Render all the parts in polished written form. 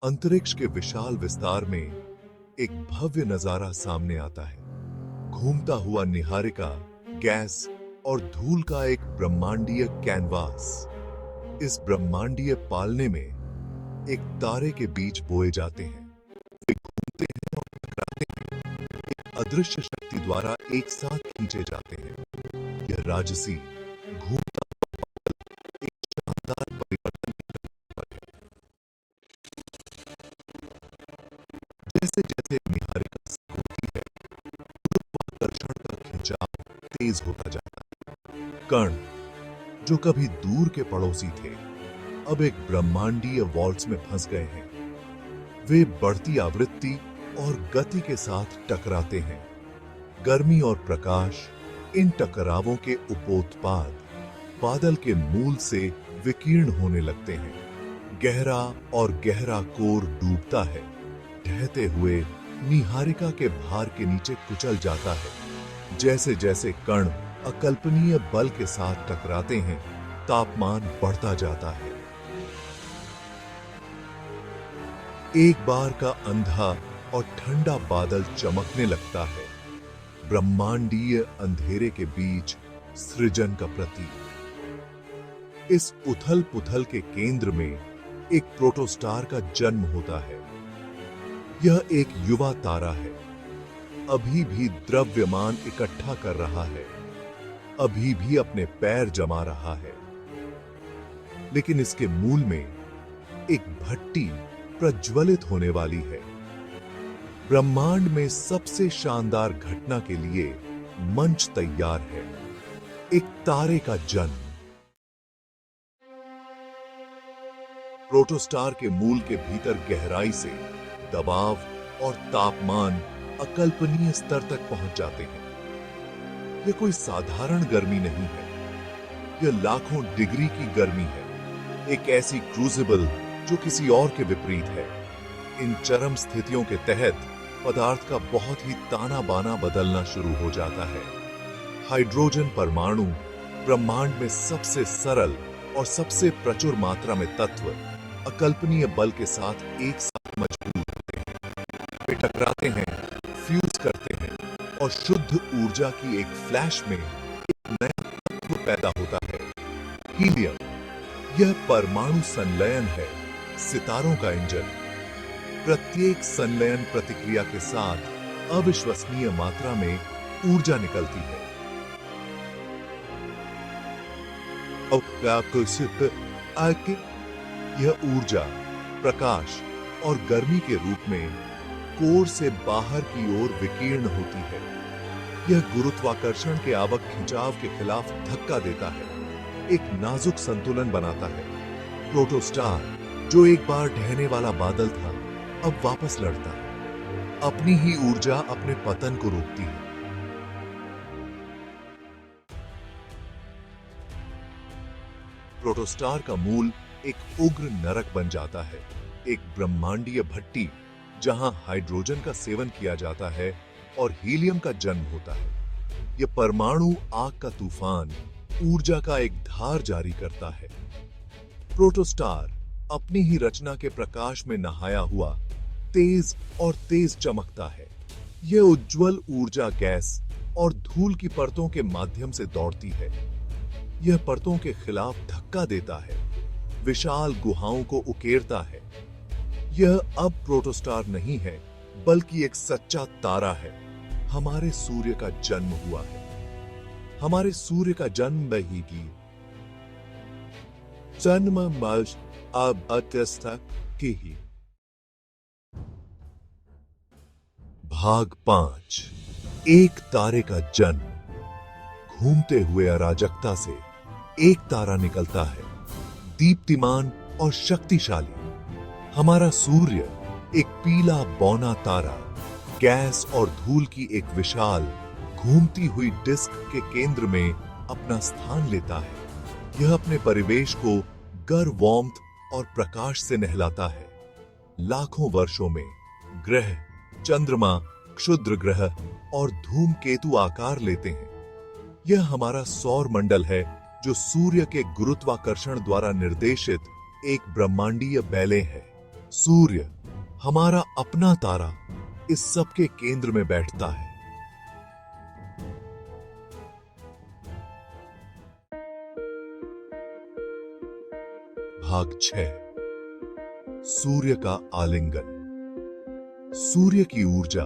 अंतरिक्ष के विशाल विस्तार में एक भव्य नजारा सामने आता है। घूमता हुआ निहारिका, गैस और धूल का एक ब्रह्मांडीय कैनवास। इस ब्रह्मांडीय पालने में एक तारे के बीच बोए जाते हैं। वे घूमते हैं और टकराते हैं, एक अदृश्य शक्ति द्वारा एक साथ खींचे जाते हैं। यह राजसी घूमता एक शानदार परिवर्तन है। जैसे जैसे निहारिका घूमती है, गुरुत्वाकर्षण का खिंचाव तेज होता जाता है। कण जो कभी दूर के पड़ोसी थे, अब एक ब्रह्मांडीय वॉल्ट्स में फंस गए हैं। वे बढ़ती आवृत्ति और गति के साथ टकराते हैं। गर्मी और प्रकाश इन टकरावों के उपोत्पाद बादल के मूल से विकीर्ण होने लगते हैं। गहरा और गहरा कोर डूबता है, ढहते हुए निहारिका के भार के नीचे कुचल जाता है। जैसे जैसे कण अकल्पनीय बल के साथ टकराते हैं, तापमान बढ़ता जाता है। एक बार का अंधा और ठंडा बादल चमकने लगता है, ब्रह्मांडीय अंधेरे के बीच सृजन का प्रतीक। इस उथल पुथल के केंद्र में एक प्रोटोस्टार का जन्म होता है। यह एक युवा तारा है, अभी भी द्रव्यमान इकट्ठा कर रहा है, अभी भी अपने पैर जमा रहा है। लेकिन इसके मूल में एक भट्टी प्रज्वलित होने वाली है। ब्रह्मांड में सबसे शानदार घटना के लिए मंच तैयार है, एक तारे का जन्म। प्रोटोस्टार के मूल के भीतर गहराई से दबाव और तापमान अकल्पनीय स्तर तक पहुंच जाते हैं। यह कोई साधारण गर्मी नहीं है, यह लाखों डिग्री की गर्मी है, एक ऐसी क्रूसिबल जो किसी और के विपरीत है। इन चरम स्थितियों के तहत पदार्थ का बहुत ही ताना बाना बदलना शुरू हो जाता है। हाइड्रोजन परमाणु ब्रह्मांड में सबसे सरल और सबसे प्रचुर मात्रा में तत्व अकल्पनीय बल के साथ एक साथ मजबूत होते हैं। वे टकराते हैं, फ्यूज करते हैं और शुद्ध ऊर्जा की एक फ्लैश में एक नया तत्व पैदा होता है, हीलियम। यह परमाणु संलयन है, सितारों का इंजन। प्रत्येक संलयन प्रक्रिया के साथ अविश्वसनीय मात्रा में ऊर्जा निकलती है। यह ऊर्जा प्रकाश और गर्मी के रूप में कोर से बाहर की ओर विकीर्ण होती है। यह गुरुत्वाकर्षण के आवक खिंचाव के खिलाफ धक्का देता है, एक नाजुक संतुलन बनाता है। प्रोटोस्टार जो एक बार ढहने वाला बादल था, अब वापस लड़ता है। अपनी ही ऊर्जा अपने पतन को रोकती है। प्रोटोस्टार का मूल एक उग्र नरक बन जाता है, एक ब्रह्मांडीय भट्टी जहां हाइड्रोजन का सेवन किया जाता है और हीलियम का जन्म होता है। यह परमाणु आग का तूफान ऊर्जा का एक धार जारी करता है। प्रोटोस्टार अपनी ही रचना के प्रकाश में नहाया हुआ तेज और तेज चमकता है। यह उज्जवल ऊर्जा गैस और धूल की परतों के माध्यम से दौड़ती है। यह परतों के खिलाफ धक्का देता है, विशाल गुहाओं को उकेरता है। यह अब प्रोटोस्टार नहीं है, बल्कि एक सच्चा तारा है। हमारे सूर्य का जन्म हुआ है, हमारे सूर्य का जन्म ही की जन्म मज अब अत्यस्था की ही। भाग 5। एक तारे का जन्म। घूमते हुए अराजकता से एक तारा निकलता है, दीप्तिमान और शक्तिशाली। हमारा सूर्य एक पीला बौना तारा, गैस और धूल की एक विशाल घूमती हुई डिस्क के केंद्र में अपना स्थान लेता है। यह अपने परिवेश को गर्म वार्मथ और प्रकाश से नहलाता है। लाखों वर्षों में ग्रह, चंद्रमा, क्षुद्र ग्रह और धूमकेतु आकार लेते हैं। यह हमारा सौर मंडल है, जो सूर्य के गुरुत्वाकर्षण द्वारा निर्देशित एक ब्रह्मांडीय बैले है। सूर्य, हमारा अपना तारा, इस सब के केंद्र में बैठता है। भाग 6। सूर्य का आलिंगन। सूर्य की ऊर्जा,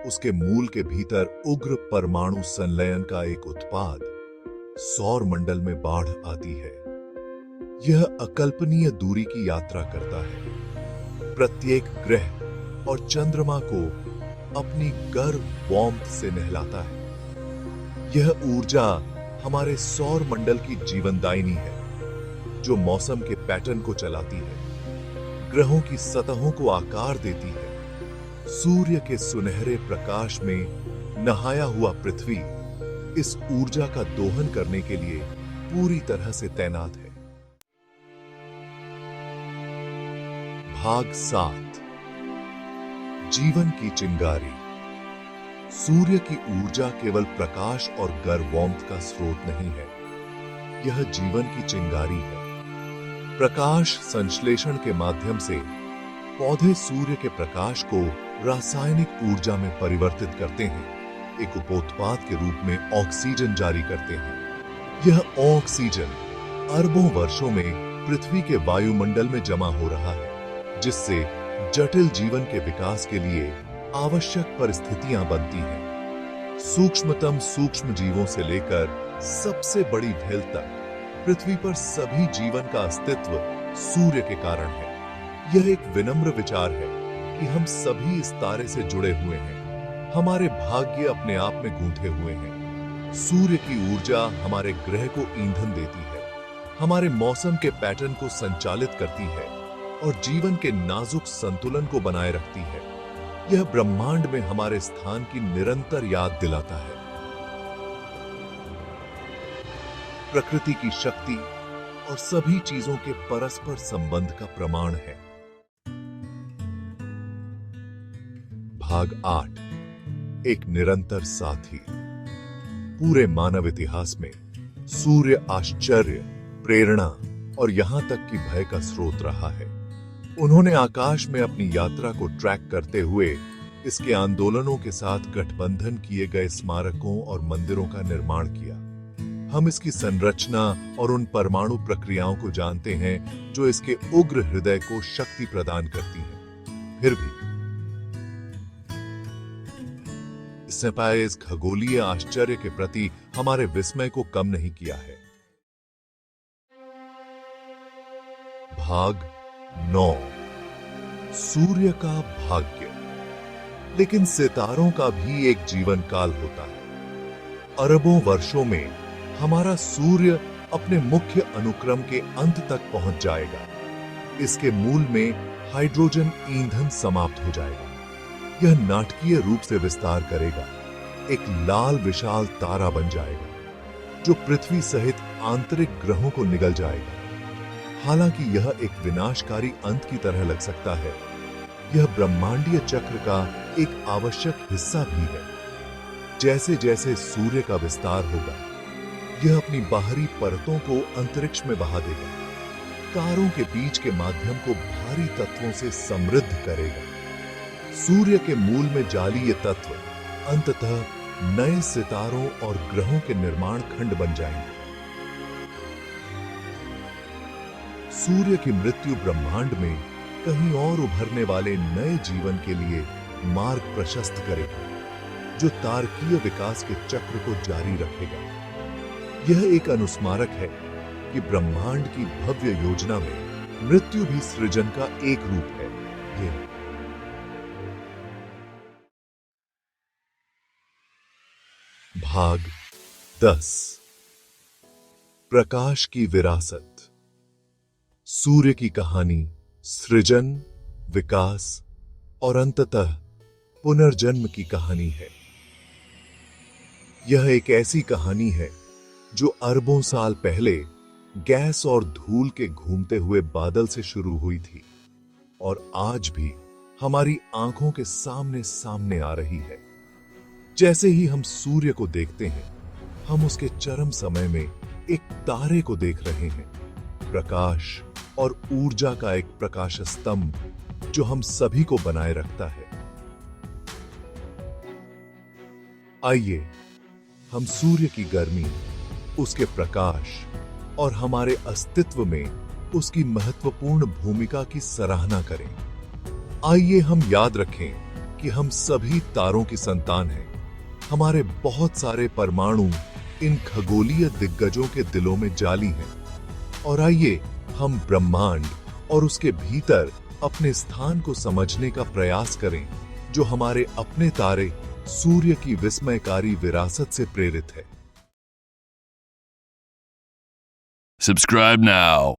उसके मूल के भीतर उग्र परमाणु संलयन का एक उत्पाद, सौर मंडल में बाढ़ आती है। यह अकल्पनीय दूरी की यात्रा करता है, प्रत्येक ग्रह और चंद्रमा को अपनी गर्म वार्मथ से नहलाता है। यह ऊर्जा हमारे सौर मंडल की जीवनदायिनी है, जो मौसम के पैटर्न को चलाती है, ग्रहों की सतहों को आकार देती है। सूर्य के सुनहरे प्रकाश में नहाया हुआ पृथ्वी इस ऊर्जा का दोहन करने के लिए पूरी तरह से तैनात है। भाग 7। जीवन की चिंगारी। सूर्य की ऊर्जा केवल प्रकाश और गर्म वार्मथ का स्रोत नहीं है, यह जीवन की चिंगारी है। प्रकाश संश्लेषण के माध्यम से पौधे सूर्य के प्रकाश को रासायनिक ऊर्जा में परिवर्तित करते हैं, एक उपोत्पाद के रूप में ऑक्सीजन जारी करते हैं। यह ऑक्सीजन अरबों वर्षों में पृथ्वी के वायुमंडल में जमा हो रहा है, जिससे जटिल जीवन के विकास के लिए आवश्यक परिस्थितियां बनती हैं। सूक्ष्मतम सूक्ष्म जीवों से लेकर सबसे बड़ी भेल तक पृथ्वी पर सभी जीवन का अस्तित्व सूर्य के कारण है। यह एक विनम्र विचार है कि हम सभी इस तारे से जुड़े हुए हैं, हमारे भाग्य अपने आप में गूंथे हुए हैं। सूर्य की ऊर्जा हमारे ग्रह को ईंधन देती है, हमारे मौसम के पैटर्न को संचालित करती है और जीवन के नाजुक संतुलन को बनाए रखती है। यह ब्रह्मांड में हमारे स्थान की निरंतर याद दिलाता है। प्रकृति की शक्ति और सभी चीजों के परस्पर संबंध का प्रमाण है। भाग 8। एक निरंतर साथी। पूरे मानव इतिहास में सूर्य आश्चर्य, प्रेरणा और यहां तक कि भय का स्रोत रहा है। उन्होंने आकाश में अपनी यात्रा को ट्रैक करते हुए इसके आंदोलनों के साथ गठबंधन किए गए स्मारकों और मंदिरों का निर्माण किया। हम इसकी संरचना और उन परमाणु प्रक्रियाओं को जानते हैं जो इसके उग्र हृदय को शक्ति प्रदान करती हैं। फिर भी इसने पाए इस खगोलीय आश्चर्य के प्रति हमारे विस्मय को कम नहीं किया है। भाग 9। सूर्य का भाग्य। लेकिन सितारों का भी एक जीवन काल होता है। अरबों वर्षों में हमारा सूर्य अपने मुख्य अनुक्रम के अंत तक पहुंच जाएगा। इसके मूल में हाइड्रोजन ईंधन समाप्त हो जाएगा। यह नाटकीय रूप से विस्तार करेगा, एक लाल विशाल तारा बन जाएगा जो पृथ्वी सहित आंतरिक ग्रहों को निगल जाएगा। हालांकि यह एक विनाशकारी अंत की तरह लग सकता है, यह ब्रह्मांडीय चक्र का एक आवश्यक हिस्सा भी है। जैसे जैसे सूर्य का विस्तार होगा, यह अपनी बाहरी परतों को अंतरिक्ष में बहा देगा, तारों के बीच के माध्यम को भारी तत्वों से समृद्ध करेगा। सूर्य के मूल में जालीय तत्व अंततः नए सितारों और ग्रहों के निर्माण खंड बन जाएंगे। सूर्य की मृत्यु ब्रह्मांड में कहीं और उभरने वाले नए जीवन के लिए मार्ग प्रशस्त करेगा, जो तारकीय विकास के चक्र को जारी रखेगा। यह एक अनुस्मारक है कि ब्रह्मांड की भव्य योजना में मृत्यु भी सृजन का एक रूप है। भाग 10। प्रकाश की विरासत। सूर्य की कहानी सृजन, विकास और अंततः पुनर्जन्म की कहानी है। यह एक ऐसी कहानी है जो अरबों साल पहले गैस और धूल के घूमते हुए बादल से शुरू हुई थी और आज भी हमारी आंखों के सामने सामने आ रही है। जैसे ही हम सूर्य को देखते हैं, हम उसके चरम समय में एक तारे को देख रहे हैं। प्रकाश और ऊर्जा का एक प्रकाश स्तंभ जो हम सभी को बनाए रखता है। आइए हम सूर्य की गर्मी, उसके प्रकाश और हमारे अस्तित्व में उसकी महत्वपूर्ण भूमिका की सराहना करें। आइए हम याद रखें कि हम सभी तारों की संतान हैं। हमारे बहुत सारे परमाणु इन खगोलीय दिग्गजों के दिलों में जाली हैं। और आइए हम ब्रह्मांड और उसके भीतर अपने स्थान को समझने का प्रयास करें, जो हमारे अपने तारे सूर्य की विस्मयकारी विरासत से प्रेरित है। Subscribe now.